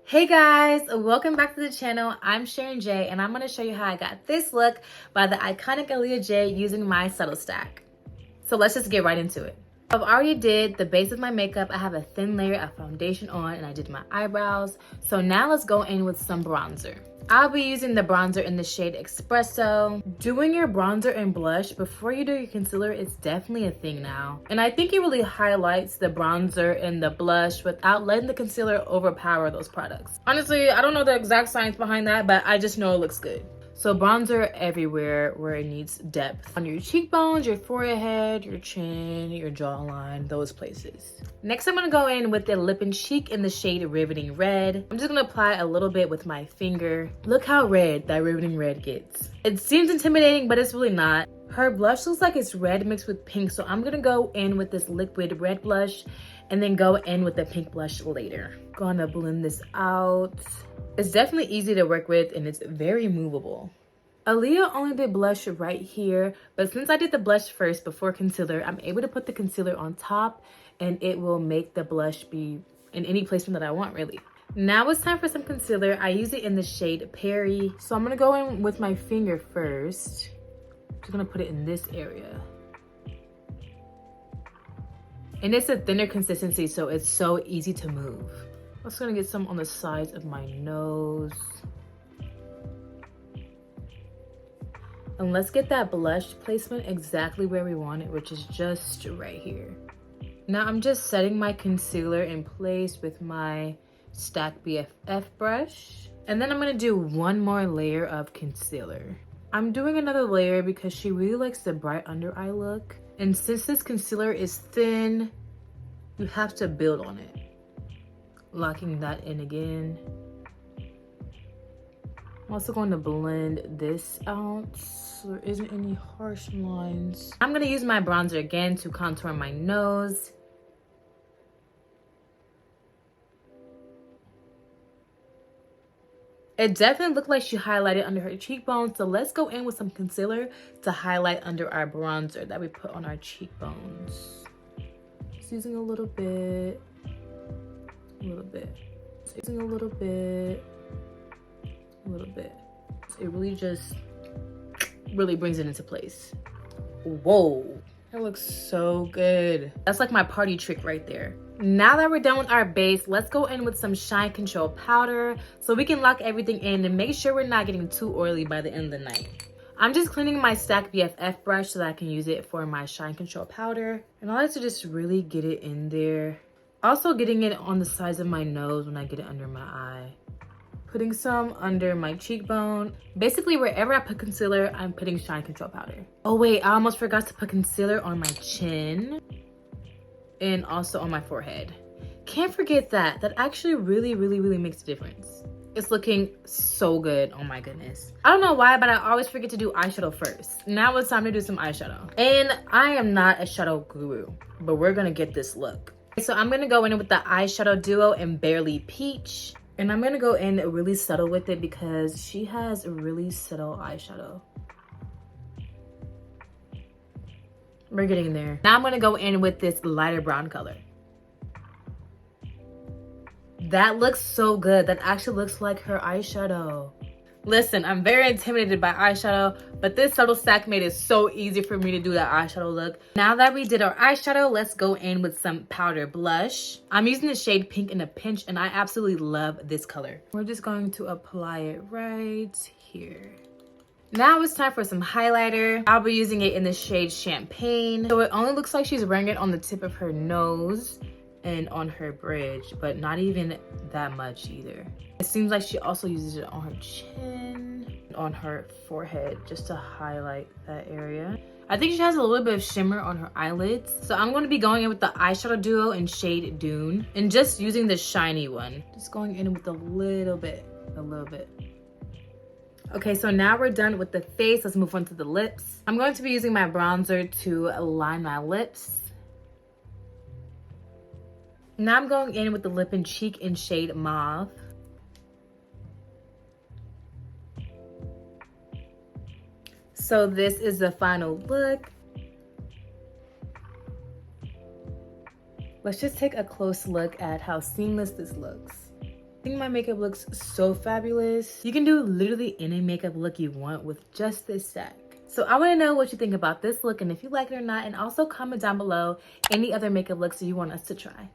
Hey guys, welcome back to the channel. I'm Sharon Jayy and I'm going to show you how I got this look by the iconic Aaliyah Jay using my Subtl Stack. So let's just get right into it. I've already did the base of my makeup. I have a thin layer of foundation on and I did my eyebrows. So now let's go in with some bronzer. I'll be using the bronzer in the shade Espresso. Doing your bronzer and blush before you do your concealer is definitely a thing now. And I think it really highlights the bronzer and the blush without letting the concealer overpower those products. Honestly, I don't know the exact science behind that, but I just know it looks good. So bronzer everywhere where it needs depth. On your cheekbones, your forehead, your chin, your jawline, those places. Next, I'm gonna go in with the lip and cheek in the shade Riveting Red. I'm just gonna apply a little bit with my finger. Look how red that Riveting Red gets. It seems intimidating, but it's really not. Her blush looks like it's red mixed with pink, so I'm gonna go in with this liquid red blush and then go in with the pink blush later. Gonna blend this out. It's definitely easy to work with and it's very movable. Aaliyah only did blush right here, but since I did the blush first before concealer, I'm able to put the concealer on top and it will make the blush be in any placement that I want, really. Now it's time for some concealer. I use it in the shade Perry. So I'm gonna go in with my finger first. Just gonna put it in this area. And it's a thinner consistency, so it's so easy to move. I'm just gonna get some on the sides of my nose. And let's get that blush placement exactly where we want it, which is just right here. Now I'm just setting my concealer in place with my Stack BFF brush. And then I'm gonna do one more layer of concealer. I'm doing another layer because she really likes the bright under eye look. And since this concealer is thin, you have to build on it. Locking that in again. I'm also going to blend this out so there isn't any harsh lines. I'm going to use my bronzer again to contour my nose. It definitely looked like she highlighted under her cheekbones, so let's go in with some concealer to highlight under our bronzer that we put on our cheekbones. Just using a little bit. Using a little bit. It really just brings it into place. Whoa, that looks so good. That's like my party trick right there. Now that we're done with our base, let's go in with some shine control powder so we can lock everything in and make sure we're not getting too oily by the end of the night. I'm just cleaning my Stack BFF brush so that I can use it for my shine control powder. And I like to just really get it in there. Also getting it on the sides of my nose when I get it under my eye. Putting some under my cheekbone. Basically, wherever I put concealer, I'm putting shine control powder. Oh wait, I almost forgot to put concealer on my chin and also on my forehead. Can't forget that. That actually really makes a difference. It's looking so good, oh my goodness. I don't know why, but I always forget to do eyeshadow first. Now it's time to do some eyeshadow. And I am not a shadow guru, but we're gonna get this look. So I'm gonna go in with the eyeshadow duo in Barely Peach. And I'm gonna go in really subtle with it because she has a really subtle eyeshadow. We're getting there. Now I'm gonna go in with this lighter brown color. That looks so good. That actually looks like her eyeshadow. Listen, I'm very intimidated by eyeshadow, but this Subtl Stack made it so easy for me to do that eyeshadow look. Now that we did our eyeshadow, let's go in with some powder blush. I'm using the shade Pink in a Pinch, and I absolutely love this color. We're just going to apply it right here. Now it's time for some highlighter. I'll be using it in the shade Champagne. So it only looks like she's wearing it on the tip of her nose and on her bridge, but not even that much either. It seems like she also uses it on her chin, on her forehead, just to highlight that area. I think she has a little bit of shimmer on her eyelids. So I'm going to be going in with the eyeshadow duo in shade Dune and just using the shiny one. Just going in with a little bit. Okay, so now we're done with the face. Let's move on to the lips. I'm going to be using my bronzer to line my lips. Now I'm going in with the lip and cheek in shade Mauve. So this is the final look. Let's just take a close look at how seamless this looks. think my makeup looks so fabulous. You can do literally any makeup look you want with just this stack. So I want to know what you think about this look and if you like it or not, and also comment down below any other makeup looks that you want us to try.